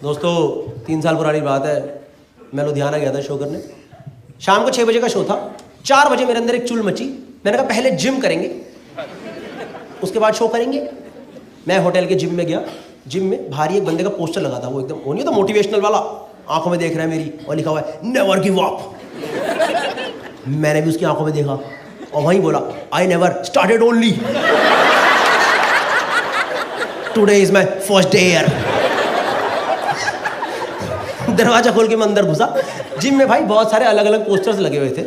दोस्तों 3 साल पुरानी बात है, मैं लुधियाना गया था शो करने। शाम को 6 बजे का शो था। 4 बजे मेरे अंदर एक चुल मची। मैंने कहा पहले जिम करेंगे, उसके बाद शो करेंगे। मैं होटल के जिम में गया। जिम में भारी एक बंदे का पोस्टर लगा था, वो एकदम वो नहीं तो मोटिवेशनल वाला, आंखों में देख रहा है मेरी और लिखा हुआ है नेवर गिव अप। मैंने भी उसकी आंखों में देखा और वहीं बोला I never started only, today is my first day here. दरवाजा खोल के मैं अंदर घुसा। जिम में भाई बहुत सारे अलग अलग पोस्टर्स लगे हुए थे,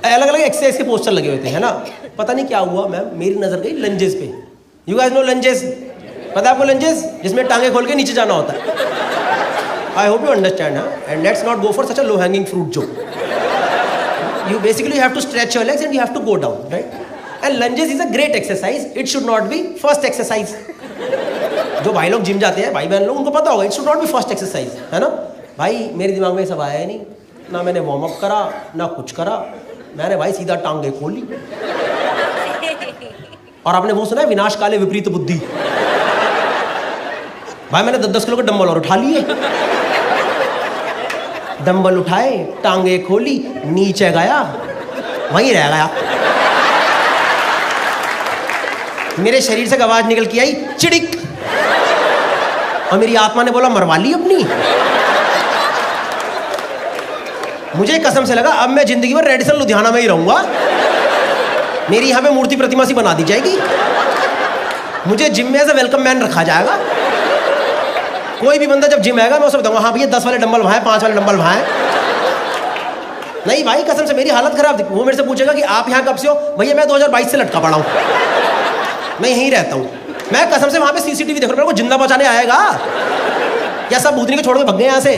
अलग अलग एक्सरसाइज के पोस्टर लगे हुए थे, है ना। पता नहीं क्या हुआ मैम, मेरी नजर गई लंजेस पे। You guys know lungs? पता है आपको लंजेस? जिसमें टांगे खोल के नीचे जाना होता है। I hope you understand. And let's not go for such a low hanging fruit जो you basically have to stretch your legs and you have to go down, right? And lunges is a great exercise. It should not be first exercise. जो भाई लोग gym जाते हैं, भाई बहन लोग, उनको पता होगा it should not be first exercise, है ना। भाई मेरे दिमाग में सब आया ही नहीं, ना मैंने वार्म अप करा ना कुछ करा। मैंने भाई सीधा टांगे खोल ली। और आपने वो सुना है विनाश काले विपरीत बुद्धि? भाई मैंने 10-10 किलो के डंबल और उठा लिए। डंबल उठाए, टांगे खोली, नीचे गया, वहीं रह गया। मेरे शरीर से आवाज निकल के आई चिड़िक, और मेरी आत्मा ने बोला मरवा ली अपनी। मुझे कसम से लगा अब मैं जिंदगी भर रेडिसन लुधियाना में ही रहूंगा। मेरी यहां पे मूर्ति प्रतिमा सी बना दी जाएगी, मुझे जिम में एज अ वेलकम मैन रखा जाएगा। कोई भी बंदा जब जिम आएगा मैं उसे बताऊंगा हाँ भैया 10 वाले डंबल वहाँ है, 5 वाले डंबल वहाँ है। नहीं भाई कसम से मेरी हालत खराब थी। वो मेरे से पूछेगा कि आप यहाँ कब से हो? भैया मैं 2022 से लटका पड़ा हूँ, मैं यहीं रहता हूँ। मैं कसम से वहाँ पे सीसीटीवी देख रहा हूँ, मेरे को जिंदा बचाने आएगा क्या? सब भूतनी को छोड़ के भग गए यहाँ से।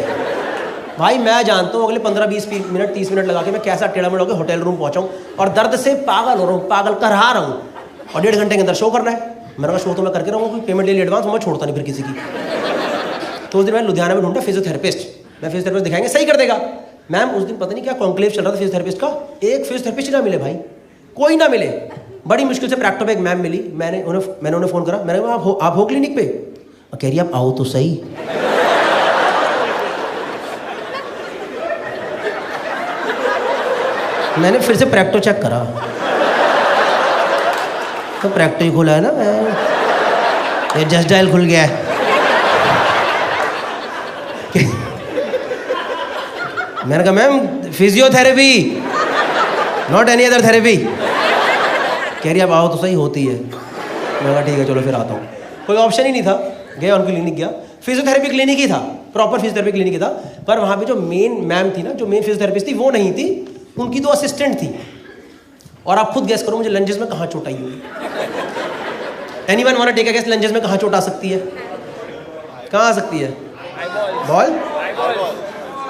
भाई मैं जानता हूँ अगले 15-20 मिनट 30 मिनट लगा के मैं कैसा टेढ़ा मेढ़ा होकर होटल रूम पहुँचाऊँ, और दर्द से पागल हो रहा हूँ, पागल करहा रहा हूँ। और 1.5 घंटे के अंदर शो करना है। मेरा कहा शो तो मैं करके रहूँगा, कोई पेमेंट ले ली एडवांस, मैं छोड़ता नहीं फिर किसी की। तो उस दिन मैंने लुधियाना में ढूंढा फिजियोथेरेपिस्ट। मैं फिजियोथेरेपिस्ट दिखाएंगे सही कर देगा। मैम उस दिन पता नहीं क्या कॉन्क्लेव चल रहा था फिजियोथेरेपिस्ट का, एक फिजियोथेरेपिस्ट ना मिले भाई, कोई ना मिले। बड़ी मुश्किल से प्रैक्टो पे एक मैम मिली। मैंने उन्हें फ़ोन करा, मैंने कहा आप हो क्लिनिक पे? कह रही आप आओ तो सही। मैंने फिर से प्रैक्टो चेक करा तो प्रैक्टो ही खुला है ना, ये जस्ट डायल खुल गया है। मैंने कहा ma'am physiotherapy, not any other therapy. कह रही अब आओ तो सही, होती है। मैंने कहा ठीक है चलो फिर आता हूँ। कोई ऑप्शन ही नहीं था, गया उनकी क्लिनिक गया। फिजियोथेरेपी क्लिनिक ही था, प्रॉपर फिजियोथेरेपी क्लिनिक ही था। पर वहाँ पे जो मेन मैम थी ना, जो मेन फिजियोथेरेपिस्ट थी वो नहीं थी, उनकी 2 असिस्टेंट थी। और आप खुद गेस करो मुझे लंजेस में कहाँ चोट आई होगी। Anyone want to take a guess lungs में कहाँ चोट आ सकती है? कहाँ आ सकती है? Ball,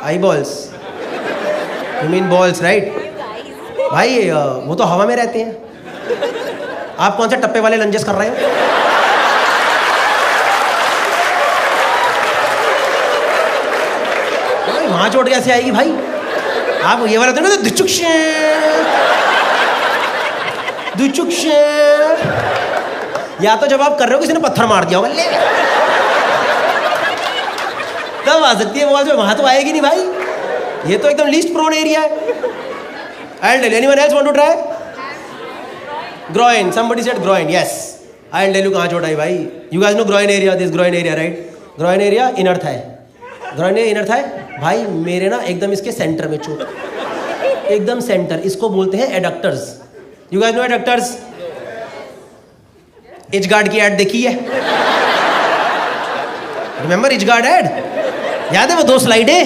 I balls, you mean balls right? भाई वो तो हवा में रहते हैं। आप कौन से टप्पे वाले लंजेस कर रहे हो? भाई वहां चोट कैसे आएगी भाई? आप ये वाला तो ना दुचुक्ष, या तो जब आप कर रहे हो किसी ने पत्थर मार दिया होगा ले, तब आ सकती है बॉल में, वहां तो आएगी नहीं भाई। ये तो एकदम लीस्ट प्रोन एरिया है। I'll tell you. Anyone else want to try? Groin. Somebody said groin. Yes. I'll tell you कहाँ चोट आई भाई. You guys know groin area. This groin area, right? Groin area inner thigh. Groin area inner thigh. भाई मेरे ना एकदम इसके centre में चोट, एकदम सेंटर। इसको बोलते हैं adductors. You guys know adductors? Edge Guard की एड देखी है? Remember Edge Guard ad? याद है वो 2 स्लाइडें?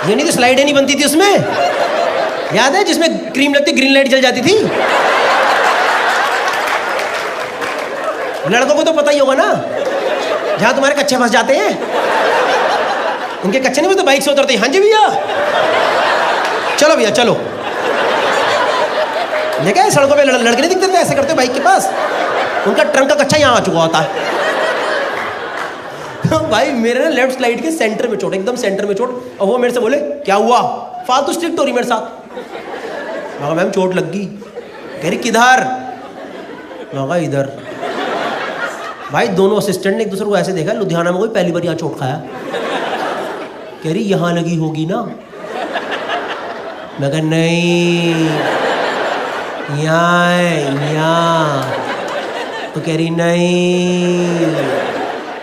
ये नहीं तो स्लाइडें नहीं बनती थी उसमें, याद है? जिसमें क्रीम लगती ग्रीन लाइट जल जाती थी। लड़कों को तो पता ही होगा ना, जहां तुम्हारे कच्चे फंस जाते हैं। उनके कच्चे नहीं तो बाइक से उतरते हैं, हाँ जी भैया चलो भैया चलो। देखा है सड़कों पे लड़के नहीं दिखते थे ऐसे करते बाइक के पास, उनका ट्रंक का कच्चा यहाँ आ चुका होता है। भाई मेरे ना लेफ्ट स्लाइड के सेंटर में चोट, एकदम सेंटर में चोट। और वो मेरे से बोले क्या हुआ? फालतू स्ट्रिक्ट हो रही मेरे साथ। मैं मैम चोट लग गई। कह रही किधर? मैं इधर। भाई दोनों असिस्टेंट ने एक दूसरे को ऐसे देखा, लुधियाना में कोई पहली बार यहाँ चोट खाया। कह रही यहाँ लगी होगी ना। मैं कहा नहीं, यहाँ। तो कह रही नहीं,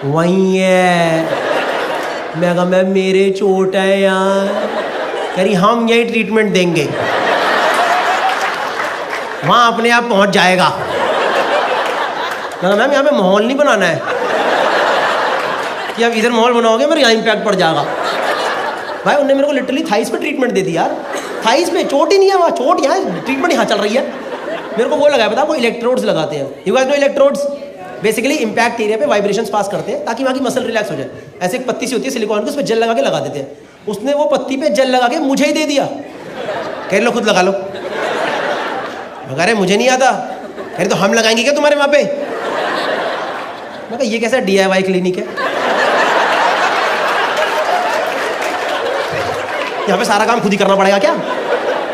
वहीं है। मैं कहा मैं मेरे चोट है यहाँ। कह रही हम यही ट्रीटमेंट देंगे, वहाँ अपने आप पहुँच जाएगा। मैं कहा मैम यहाँ पे माहौल नहीं बनाना है कि आप इधर माहौल बनाओगे मेरे यहाँ इम्पैक्ट पड़ जाएगा। भाई उन्होंने मेरे को लिटरली थाइस पे ट्रीटमेंट दे दी यार। थाइस पे चोट ही नहीं है, वहाँ चोट यहाँ है, ट्रीटमेंट यहाँ चल रही है। मेरे को वो लगाया पता, वो इलेक्ट्रोड्स लगाते हैं। You guys know electrodes? Basically impact area पे वाइब्रेशंस पास करते हैं ताकि वहाँ की मसल रिलैक्स हो जाए। ऐसे एक पत्ती सी होती है सिलिकॉन की, उसमें जेल लगा के लगा देते हैं। उसने वो पत्ती पे जेल लगा के मुझे ही दे दिया, कह लो खुद लगा लो। कह रहे मुझे नहीं आता। कह रहे तो हम लगाएंगे क्या तुम्हारे वहाँ पे? मैं कहा ये कैसा DIY क्लिनिक है, यहाँ पे सारा काम खुद ही करना पड़ेगा क्या?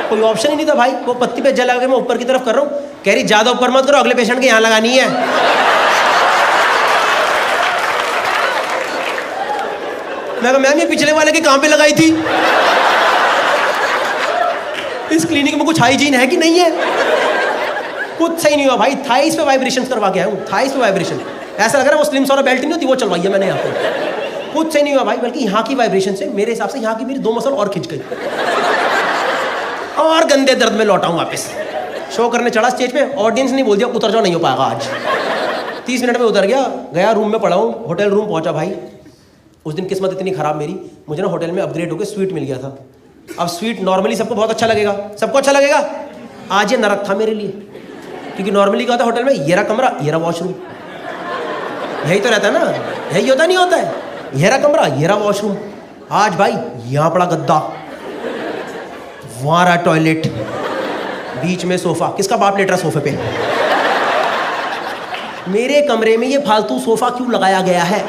कोई ऑप्शन ही नहीं था भाई। वो पत्ती पे जल लगा के मैं ऊपर की तरफ कर रहा हूँ। कह रही ज्यादा ऊपर मत करो, अगले पेशेंट के यहाँ लगानी है। मैं कहा मैम ये पिछले वाले के कहाँ पे लगाई थी? इस क्लिनिक में कुछ हाइजीन है कि नहीं है? कुछ सही नहीं हुआ भाई। थाइस पे वाइब्रेशंस करवा के आया हूँ, थाइस पे वाइब्रेशन। ऐसा लग रहा है वो स्लिम सोना बेल्ट नहीं होती, वो चलवाई है मैंने यहाँ पे। कुछ सही नहीं हुआ भाई, बल्कि यहाँ की वाइब्रेशन से मेरे हिसाब से यहाँ की मेरी 2 मसल और खिंच गई और गंदे दर्द में लौटा हूँ वापस। शो करने चढ़ा स्टेज पे, ऑडियंस ने बोल दिया उतर जाओ, नहीं हो पाएगा आज। 30 मिनट में उतर गया रूम में पड़ा हूँ। होटल रूम पहुँचा भाई। उस दिन किस्मत इतनी खराब मेरी, मुझे ना होटल में अपग्रेड होकर स्वीट मिल गया था। अब स्वीट नॉर्मली सबको बहुत अच्छा लगेगा, सबको अच्छा लगेगा। आज ये नरक था मेरे लिए, क्योंकि नॉर्मली क्या होता है होटल में, ये रहा कमरा, ये रहा वॉशरूम। यही तो रहता है ना, यही होता नहीं होता है? ये रहा कमरा, ये रहा वॉशरूम। आज भाई यहाँ पड़ा गद्दा, वहाँ रहा टॉयलेट, बीच में सोफा। किसका बाप लेट रहा सोफे पे? मेरे कमरे में ये फालतू सोफा क्यों लगाया गया है?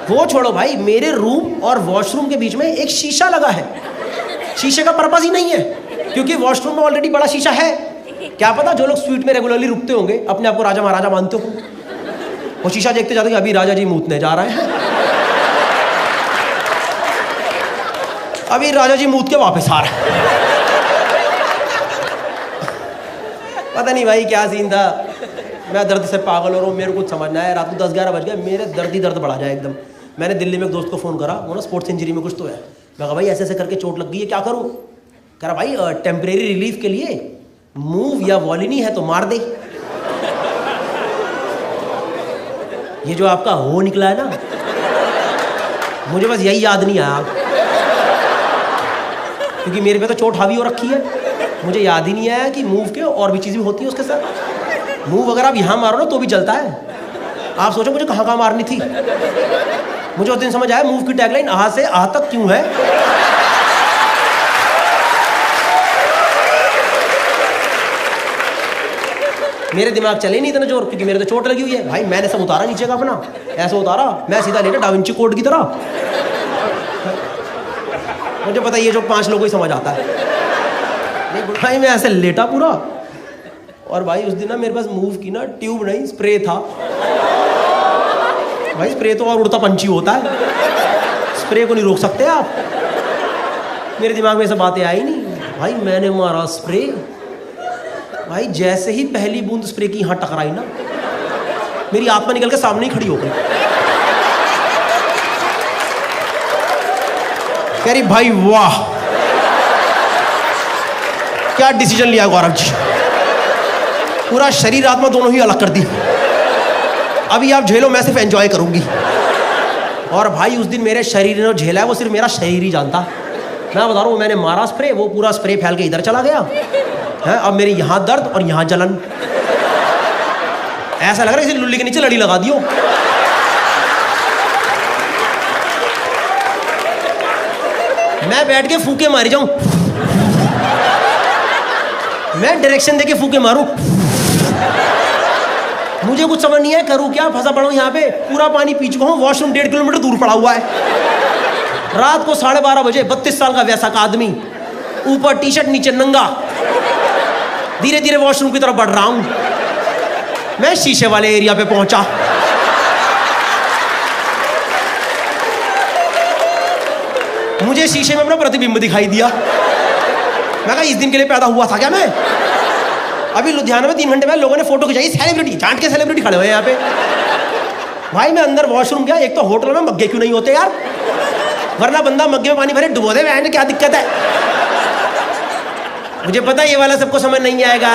वो छोड़ो भाई, मेरे रूम और वॉशरूम के बीच में एक शीशा लगा है। शीशे का पर्पस ही नहीं है, क्योंकि वॉशरूम में ऑलरेडी बड़ा शीशा है। क्या पता जो लोग स्वीट में रेगुलरली रुकते होंगे, अपने आप को राजा महाराजा मानते हो, वो शीशा देखते जाते अभी राजा जी मूतने जा रहे हैं, अभी राजा जी मूत के वापस आ रहे हैं। पता नहीं भाई क्या सीन था। मैं दर्द से पागल हो रहा हूँ, मेरे को कुछ समझना है। रात को 10-11 बज गए, मेरे दर्द ही दर्द बढ़ा जाए एकदम। मैंने दिल्ली में एक दोस्त को फ़ोन करा, वो ना स्पोर्ट्स इंजरी में कुछ तो है। मैं कहा भाई ऐसे ऐसे करके चोट लग गई है, क्या करूँ? कह रहा भाई टेम्परेरी रिलीफ के लिए मूव या वॉलिनी है तो मार दे। ये जो आपका हो निकला है ना, मुझे बस यही याद नहीं आया, क्योंकि मेरे पे तो चोट हावी हो रखी है। मुझे याद ही नहीं आया कि मूव के और भी चीज़ें होती है उसके साथ। मूव अगर आप यहाँ मारो ना तो भी जलता है। आप सोचो मुझे कहाँ कहाँ मारनी थी। मुझे उस दिन समझ आया मूव की टैगलाइन आ से आ तक क्यों है। मेरे दिमाग चले नहीं इतना जोर, क्योंकि मेरे तो चोट लगी हुई है। भाई मैंने सब उतारा नीचे का अपना, ऐसा उतारा मैं सीधा लेटा डाविंची कोड की तरह। मुझे पता ये जो 5 लोगों को ही समझ आता है। भाई मैं ऐसे लेटा पूरा, और भाई उस दिन ना मेरे पास मूव की ना ट्यूब नहीं स्प्रे था। भाई स्प्रे तो और उड़ता पंछी होता है, स्प्रे को नहीं रोक सकते आप। मेरे दिमाग में ऐसा बातें आई नहीं। भाई मैंने मारा स्प्रे, भाई जैसे ही पहली बूंद स्प्रे की यहाँ टकराई ना, मेरी आत्मा निकल के सामने ही खड़ी हो गई। कह रही भाई वाह क्या डिसीजन लिया गौरव जी, पूरा शरीर आत्मा दोनों ही अलग कर दी। अभी आप झेलो, मैं सिर्फ एंजॉय करूंगी। और भाई उस दिन मेरे शरीर ने झेला है वो सिर्फ मेरा शरीर ही जानता। मैं बता रहा हूँ, मैंने मारा स्प्रे, वो पूरा स्प्रे फैल के इधर चला गया है। अब मेरी यहाँ दर्द और यहाँ जलन, ऐसा लग रहा है किसी लुल्ली के नीचे लड़ी लगा दियो। मैं बैठ के फूके मारी जाऊं, मैं डायरेक्शन देके फूके मारूं, मुझे कुछ समझ नहीं है करूं क्या। फंसा पड़ा हूं यहाँ पे, पूरा पानी पी चुका हूं, वॉशरूम 1.5 किलोमीटर दूर पड़ा हुआ है। रात को 12:30 बजे 32 साल का वैसा का आदमी, ऊपर टी शर्ट नीचे नंगा, धीरे धीरे वॉशरूम की तरफ बढ़ रहा हूं। मैं शीशे वाले एरिया पे पहुंचा। मुझे शीशे में अपना प्रतिबिंब दिखाई दिया। मैं कहा इस दिन के लिए पैदा हुआ था क्या मैं? अभी लुधियाना में 3 घंटे बाद लोगों ने फोटो खिंचाई, सेलिब्रिटी, जान के सेलिब्रिटी खड़े हुए यहाँ पे। भाई मैं अंदर वॉशरूम गया, एक तो होटल में मग्गे क्यों नहीं होते यार, वरना बंदा मग्गे में पानी भरे डुबो दे, वह क्या दिक्कत है। मुझे पता है ये वाला सबको समझ नहीं आएगा,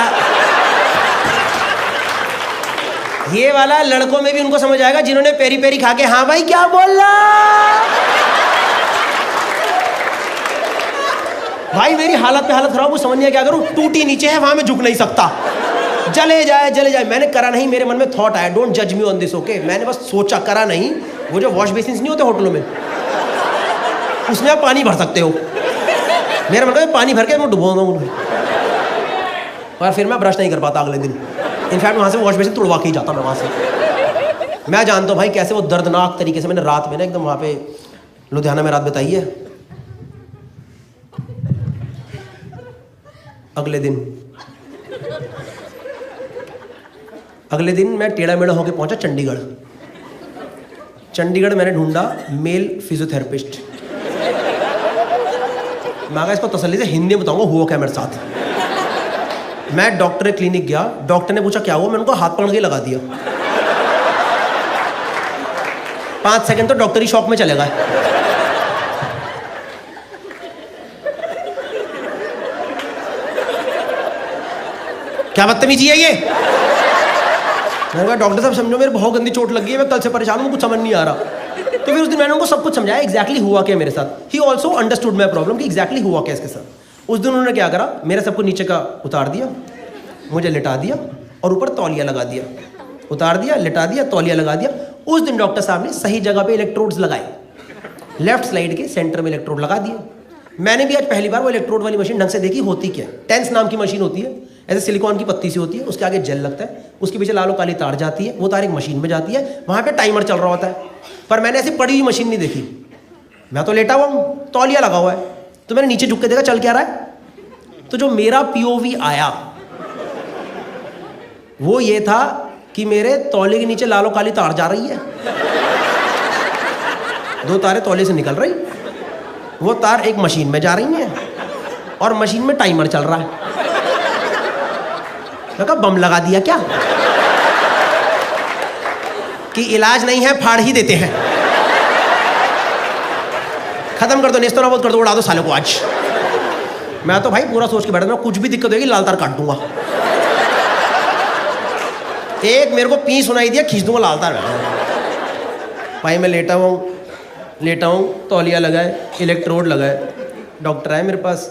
ये वाला लड़कों में भी उनको समझ आएगा जिन्होंने पेरी पेरी खा के हाँ भाई क्या बोल रहा। भाई मेरी हालत पे हालत खराब, वो समझ नहीं क्या करूं, टूटी नीचे है वहां मैं झुक नहीं सकता, जले जाए। मैंने करा नहीं, मेरे मन में थॉट आया, डोंट जज मी ऑन दिस ओके। मैंने बस सोचा, करा नहीं। वो जो वॉश बेसिन नहीं होते होटलों में, उसमें आप पानी भर सकते हो। मेरा मन में पानी भर के मैं डुबोऊंगा उन्हें, और फिर मैं ब्रश नहीं कर पाता अगले दिन। इनफैक्ट वहां से वॉश बेसिन तुड़वा के ही जाता मैं वहां से। मैं जानता हूँ भाई कैसे वो दर्दनाक तरीके से मैंने रात में ना एकदम वहां पे लुधियाना में रात बिताई है। अगले दिन मैं टेढ़ा मेढ़ा होकर पहुंचा चंडीगढ़ मैंने ढूंढा मेल फिजियोथेरेपिस्ट। मैं कहा इसको तसल्ली से हिंदी में बताऊंगा हुआ क्या मेरे साथ। मैं डॉक्टर के क्लिनिक गया, डॉक्टर ने पूछा क्या हुआ, मैंने उनको हाथ पकड़ के लगा दिया। 5 सेकंड तो डॉक्टरी शॉप में चले गए। क्या बदतमीजी है ये। मैंने कहा डॉक्टर साहब समझो मेरे बहुत गंदी चोट लगी है, मैं कल से परेशान हूँ, कुछ समझ नहीं आ रहा। तो फिर उस दिन मैंने उनको सब कुछ समझाया एग्जैक्टली हुआ क्या मेरे साथ। He also understood my problem कि एग्जैक्टली हुआ क्या इसके साथ। उस दिन उन्होंने क्या करा, मेरे सबको नीचे का उतार दिया, मुझे लिटा दिया और ऊपर तौलिया लगा दिया। उतार दिया, लिटा दिया, तौलिया लगा दिया। उस दिन डॉक्टर साहब ने सही जगह पे इलेक्ट्रोड्स लगाए, लेफ्ट साइड के सेंटर में इलेक्ट्रोड लगा दिए। मैंने भी आज पहली बार वो इलेक्ट्रोड वाली मशीन ढंग से देखी होती क्या। टेंस नाम की मशीन होती है, ऐसे सिलिकॉन की पत्ती सी होती है, उसके आगे जेल लगता है, उसके पीछे लालो काली तार जाती है, वो तार एक मशीन में जाती है, वहां पे टाइमर चल रहा होता है। पर मैंने ऐसी पड़ी हुई मशीन नहीं देखी, मैं तो लेटा हुआ हूँ, तौलिया लगा हुआ है। तो मैंने नीचे झुक के देखा चल क्या रहा है। तो जो मेरा पीओवी आया वो ये था कि मेरे तौलिए के नीचे लालो काली तार जा रही है, 2 तारें तौलिए से निकल रही, वो तार एक मशीन में जा रही है और मशीन में टाइमर चल रहा है। मैं कहा बम लगा दिया क्या कि इलाज नहीं है फाड़ ही देते हैं, खत्म कर दो, नेस्तो नाबूद कर दो, उड़ा दो सालों को आज। मैं तो भाई पूरा सोच के बैठा था कुछ भी दिक्कत होगी लाल तार काट दूंगा। एक मेरे को पी सुनाई दिया, खींच दूंगा लाल तार। भाई मैं लेटा हूँ, तौलिया लगाए, इलेक्ट्रोड लगाए। डॉक्टर आए मेरे पास,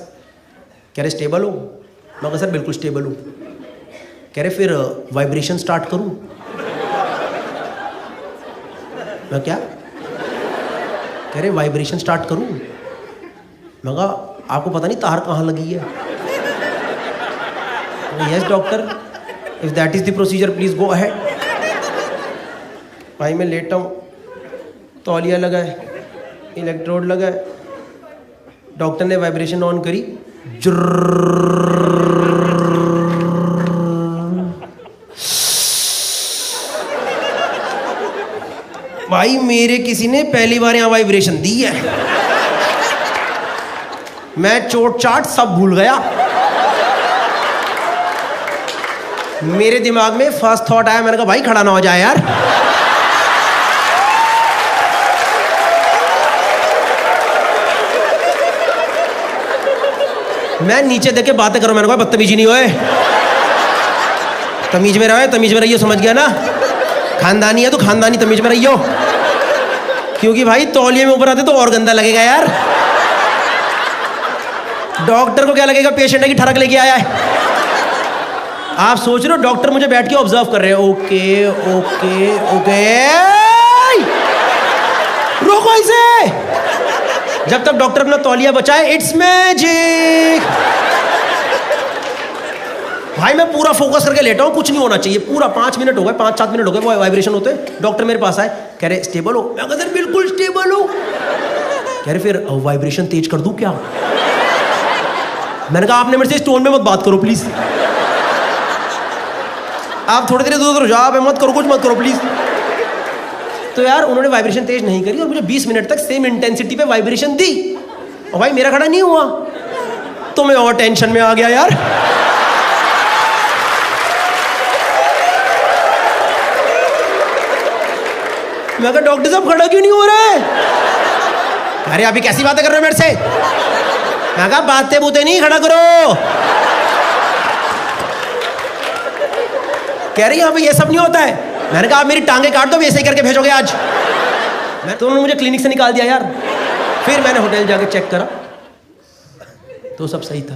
कह रहे स्टेबल हो। मैं कहा सर बिल्कुल स्टेबल हूँ। कह रहे फिर वाइब्रेशन स्टार्ट करूँ। मैं क्या? कह रहे वाइब्रेशन स्टार्ट करूँ। मैं कहा आपको पता नहीं तार कहाँ लगी है। Yes doctor, if that is the procedure please go ahead. भाई मैं लेटा हूँ, तौलिया लगाए, इलेक्ट्रोड लगाए, डॉक्टर ने वाइब्रेशन ऑन करी, भाई मेरे किसी ने पहली बार यहां वाइब्रेशन दी है। मैं चोट चाट सब भूल गया। मेरे दिमाग में फर्स्ट थॉट आया, मैंने कहा भाई खड़ा ना हो जाए यार। मैं नीचे देख के बातें करूं, मैंने कहा बदतमीजी नहीं होए, तमीज में रहो, तमीज में रहियो, समझ गया ना। खानदानी है तो खानदानी तमीज में रहियो, क्योंकि भाई तौलिए में ऊपर आते तो और गंदा लगेगा यार। डॉक्टर को क्या लगेगा पेशेंट है कि ठरक लेके आया है। आप सोच रहे हो डॉक्टर मुझे बैठ के ऑब्जर्व कर रहे हैं। ओके ओके ओके, रोको इसे। जब तक डॉक्टर अपना तौलिया बचाए, इट्स मैजिक। भाई मैं पूरा फोकस करके लेटा हूँ, कुछ नहीं होना चाहिए। पूरा 5 मिनट हो गए, 5-7 मिनट हो गए वो वाइब्रेशन होते। डॉक्टर मेरे पास आए, कह रहे स्टेबल हो। मैं कहता बिल्कुल स्टेबल हो। कह रहे फिर वाइब्रेशन तेज कर दूं क्या। मैंने कहा आपने मेरे से स्टोन में मत बात करो प्लीज, आप थोड़ी देर दूर हो जाओ, मत करो, कुछ मत करो प्लीज। तो यार उन्होंने वाइब्रेशन तेज नहीं करी और मुझे 20 मिनट तक सेम इंटेंसिटी पे वाइब्रेशन दी। और भाई मेरा खड़ा नहीं हुआ तो मैं और टेंशन में आ गया यार। मैं कहा डॉक्टर साहब खड़ा क्यों नहीं हो रहा है? अरे अभी कैसी बातें कर रहे हो मेरे से? मैं कहा बातें बूते नहीं, खड़ा करो। कह रही यहाँ पे ये सब नहीं होता है। मैंने कहा आप मेरी टांगे काट दो, वैसे ही करके भेजोगे आज। मैं तो उन्होंने मुझे क्लिनिक से निकाल दिया यार। फिर मैंने होटल जाके चेक करा तो सब सही था।